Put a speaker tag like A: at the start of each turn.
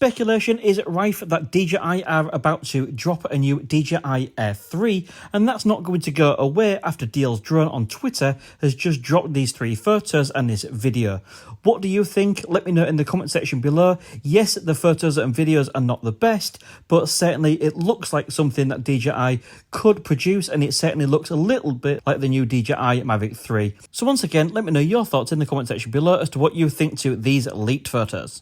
A: Speculation is rife that DJI are about to drop a new DJI Air 3, and that's not going to go away after DL's Drone on Twitter has just dropped these 3 photos and this video. What do you think? Let me know in the comment section below. Yes, the photos and videos are not the best, but certainly it looks like something that DJI could produce, and it certainly looks a little bit like the new DJI Mavic 3. So once again, let me know your thoughts in the comment section below as to what you think to these leaked photos.